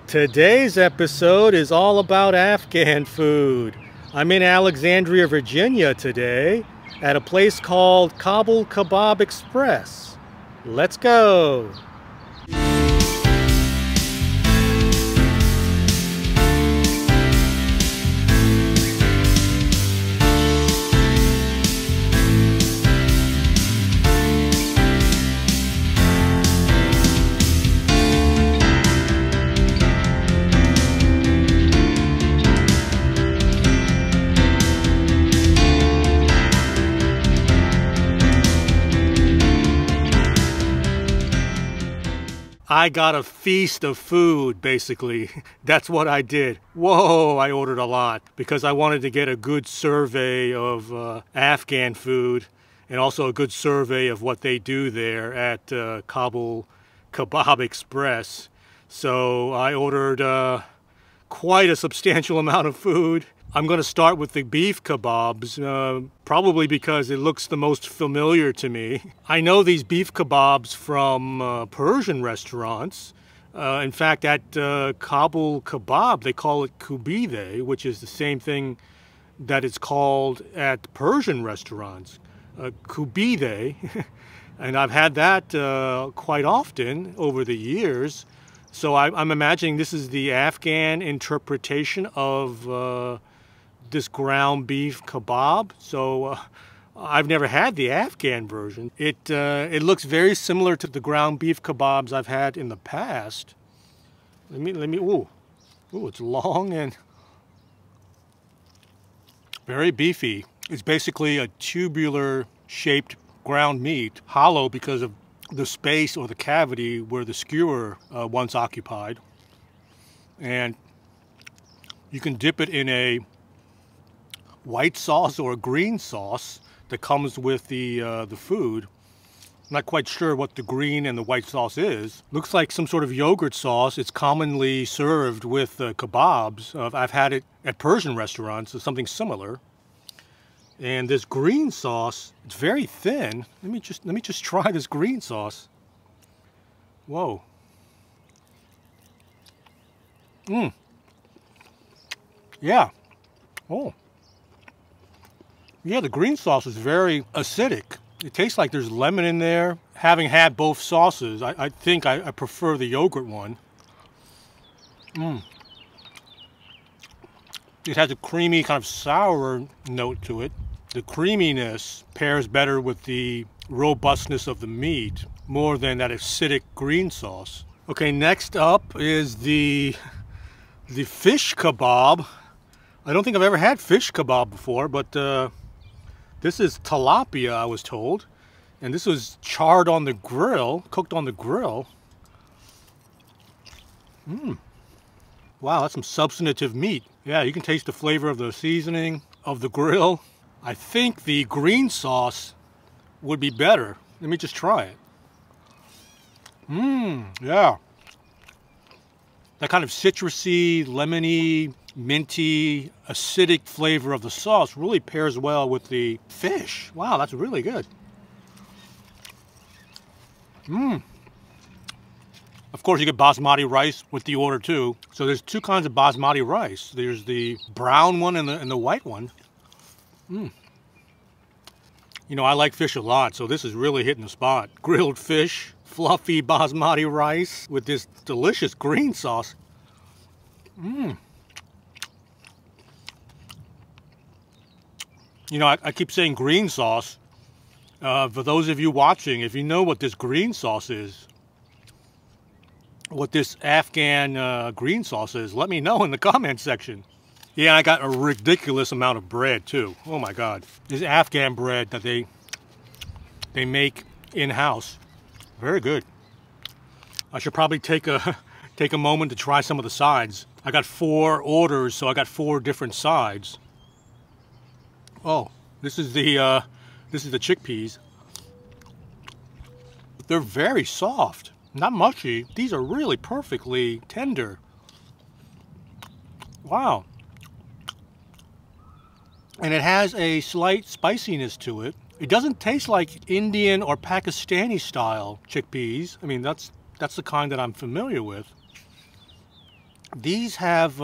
Today's episode is all about Afghan food. I'm in Alexandria, Virginia today at a place called Kabul Kabob Express. Let's go! I got a feast of food, basically. That's what I did. Whoa, I ordered a lot because I wanted to get a good survey of Afghan food and also a good survey of what they do there at Kabul Kabob Express. So I ordered quite a substantial amount of food. I'm going to start with the beef kebabs, probably because it looks the most familiar to me. I know these beef kebabs from Persian restaurants. In fact, at Kabul Kebab, they call it kubideh, which is the same thing that it's called at Persian restaurants. Kubideh, and I've had that quite often over the years. So I'm imagining this is the Afghan interpretation of this ground beef kebab. So I've never had the Afghan version. It looks very similar to the ground beef kebabs I've had in the past. Ooh, it's long and very beefy. It's basically a tubular shaped ground meat, hollow because of the space or the cavity where the skewer once occupied. And you can dip it in a white sauce or a green sauce that comes with the food. I'm not quite sure what the green and the white sauce is. Looks like some sort of yogurt sauce. It's commonly served with kebabs. I've had it at Persian restaurants, or something similar. And this green sauce, it's very thin. Let me just try this green sauce. Whoa. Yeah. Oh. Yeah, the green sauce is very acidic. It tastes like there's lemon in there. Having had both sauces, I think I prefer the yogurt one. It has a creamy, kind of sour note to it. The creaminess pairs better with the robustness of the meat, more than that acidic green sauce. Okay, next up is the fish kebab. I don't think I've ever had fish kebab before, but this is tilapia, I was told. And this was charred on the grill, cooked on the grill. Wow, that's some substantive meat. Yeah, you can taste the flavor of the seasoning of the grill. I think the green sauce would be better. Let me just try it. Yeah. That kind of citrusy, lemony, minty, acidic flavor of the sauce really pairs well with the fish. Wow, that's really good. Of course, you get basmati rice with the order too. So there's two kinds of basmati rice. There's the brown one and the white one. You know, I like fish a lot, so this is really hitting the spot. Grilled fish, fluffy basmati rice with this delicious green sauce. You know, I keep saying green sauce. For those of you watching, if you know what this green sauce is, what this Afghan green sauce is, let me know in the comment section. Yeah, I got a ridiculous amount of bread too. Oh my God. This Afghan bread that they make in-house. Very good. I should probably take a moment to try some of the sides. I got 4 orders, so I got 4 different sides. Oh, this is the chickpeas. They're very soft, not mushy. These are really perfectly tender. Wow. And it has a slight spiciness to it. It doesn't taste like Indian or Pakistani style chickpeas. I mean, that's the kind that I'm familiar with. These have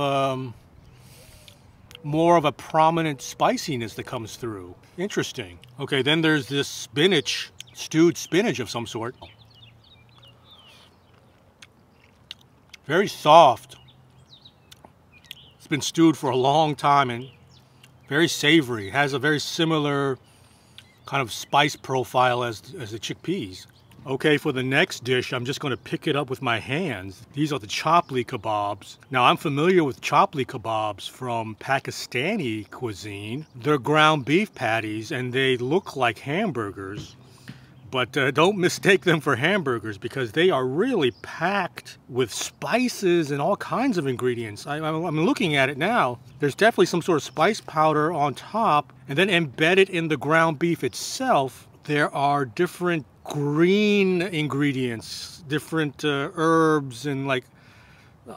more of a prominent spiciness that comes through. Interesting. Okay, then there's this spinach, stewed spinach of some sort. Very soft. It's been stewed for a long time and very savory. It has a very similar kind of spice profile as the chickpeas. Okay, for the next dish, I'm just going to pick it up with my hands. These are the chapli kabobs. Now, I'm familiar with chapli kabobs from Pakistani cuisine. They're ground beef patties, and they look like hamburgers. But don't mistake them for hamburgers, because they are really packed with spices and all kinds of ingredients. I'm looking at it now. There's definitely some sort of spice powder on top, and then embedded in the ground beef itself, there are different green ingredients, different herbs and like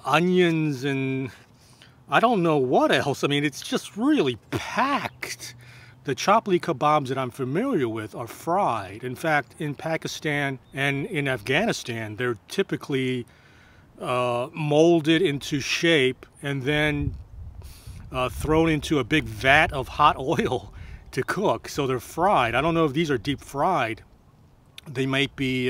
onions and I don't know what else. I mean, it's just really packed. The chapli kebabs that I'm familiar with are fried. In fact, in Pakistan and in Afghanistan, they're typically molded into shape and then thrown into a big vat of hot oil to cook. So they're fried. I don't know if these are deep fried. They might be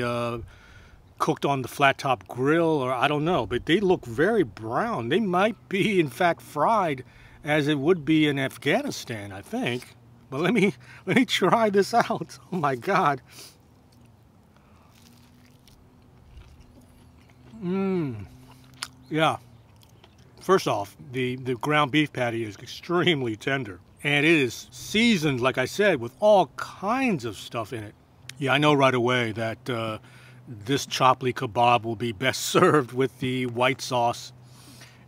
cooked on the flat top grill, or I don't know, but they look very brown. They might be, in fact, fried as it would be in Afghanistan, I think. But let me try this out. Oh my God. Yeah. First off, the ground beef patty is extremely tender. And it is seasoned, like I said, with all kinds of stuff in it. Yeah, I know right away that this chapli kebab will be best served with the white sauce.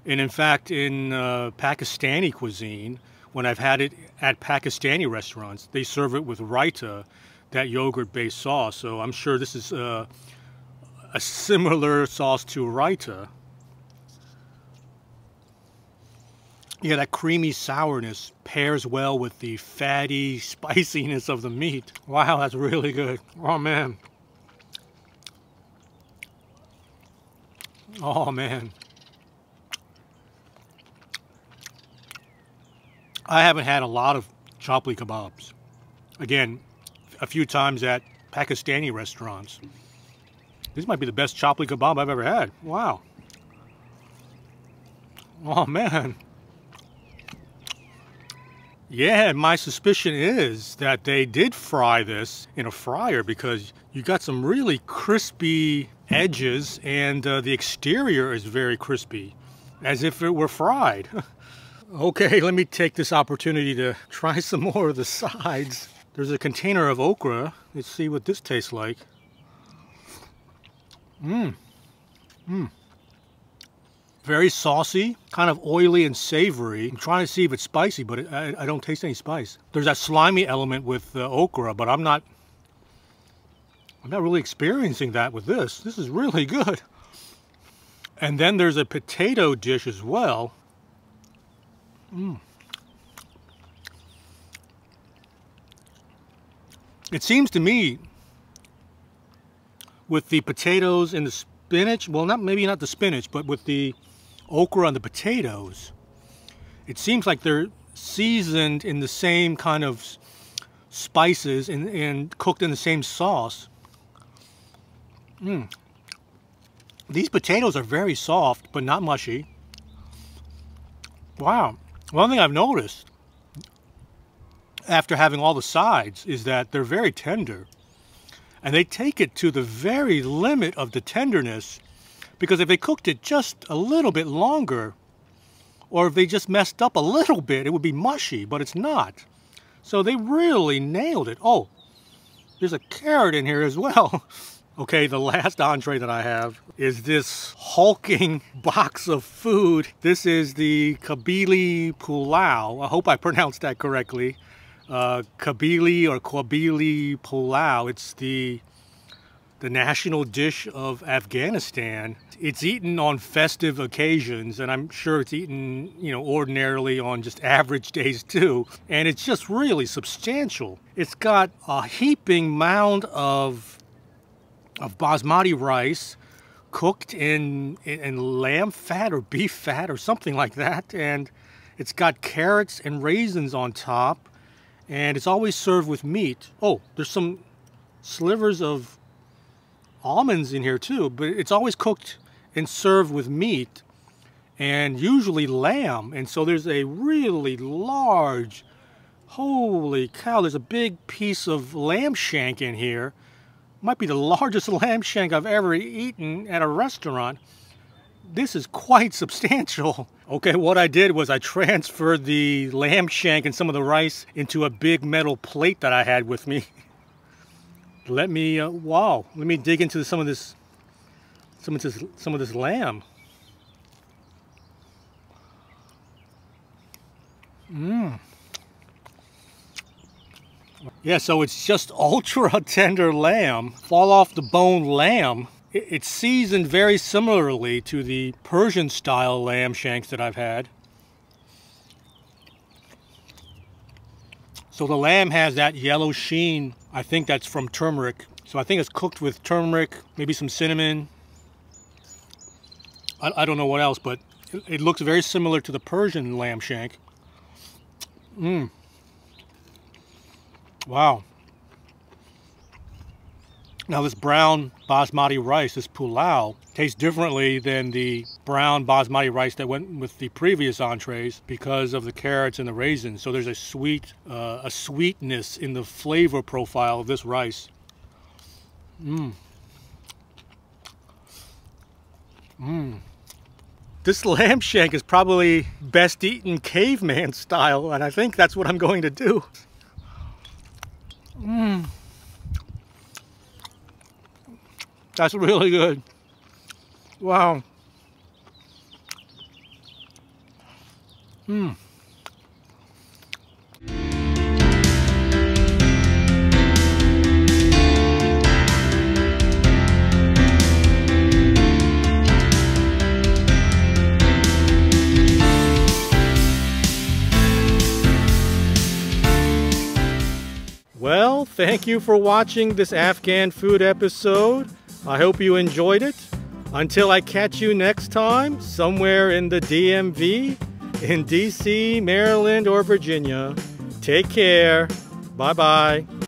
And in fact, in Pakistani cuisine, when I've had it at Pakistani restaurants, they serve it with raita, that yogurt-based sauce. So I'm sure this is a similar sauce to raita. Yeah, that creamy sourness pairs well with the fatty spiciness of the meat. Wow, that's really good. Oh, man. Oh, man. I haven't had a lot of chapli kebabs. Again, a few times at Pakistani restaurants. This might be the best chapli kebab I've ever had. Wow. Oh, man. Yeah, my suspicion is that they did fry this in a fryer because you got some really crispy edges and the exterior is very crispy, as if it were fried. Okay, let me take this opportunity to try some more of the sides. There's a container of okra. Let's see what this tastes like. Very saucy, kind of oily and savory. I'm trying to see if it's spicy, but I don't taste any spice. There's that slimy element with the okra, but I'm not really experiencing that with this. This is really good. And then there's a potato dish as well. It seems to me with the potatoes and the spinach, well, maybe not the spinach, but with the okra and the potatoes, it seems like they're seasoned in the same kind of spices and cooked in the same sauce. These potatoes are very soft, but not mushy. Wow. One thing I've noticed after having all the sides is that they're very tender. And they take it to the very limit of the tenderness, because if they cooked it just a little bit longer, or if they just messed up a little bit, it would be mushy, but it's not. So they really nailed it. Oh, there's a carrot in here as well. Okay, the last entree that I have is this hulking box of food. This is the Qabili Palalu. I hope I pronounced that correctly. Qabili or Qabili Palalu. It's the national dish of Afghanistan. It's eaten on festive occasions, and I'm sure it's eaten, ordinarily on just average days too. And it's just really substantial. It's got a heaping mound of basmati rice cooked in lamb fat or beef fat or something like that. And it's got carrots and raisins on top. And it's always served with meat. Oh, there's some slivers of almonds in here too. But it's always cooked and served with meat. And usually lamb. And so there's a really large, holy cow, there's a big piece of lamb shank in here. Might be the largest lamb shank I've ever eaten at a restaurant. This is quite substantial. Okay, what I did was I transferred the lamb shank and some of the rice into a big metal plate that I had with me. Let me dig into some of this lamb. Yeah, so it's just ultra tender lamb, fall off the bone lamb. It's seasoned very similarly to the Persian style lamb shanks that I've had. So the lamb has that yellow sheen. I think that's from turmeric. So I think it's cooked with turmeric, maybe some cinnamon. I don't know what else, but it looks very similar to the Persian lamb shank. Wow. Now this brown basmati rice, this pulao, tastes differently than the brown basmati rice that went with the previous entrees because of the carrots and the raisins. So there's a sweetness in the flavor profile of this rice. This lamb shank is probably best eaten caveman style, and I think that's what I'm going to do. That's really good. Wow. Well, thank you for watching this Afghan food episode. I hope you enjoyed it. Until I catch you next time, somewhere in the DMV, in DC, Maryland, or Virginia, take care. Bye-bye.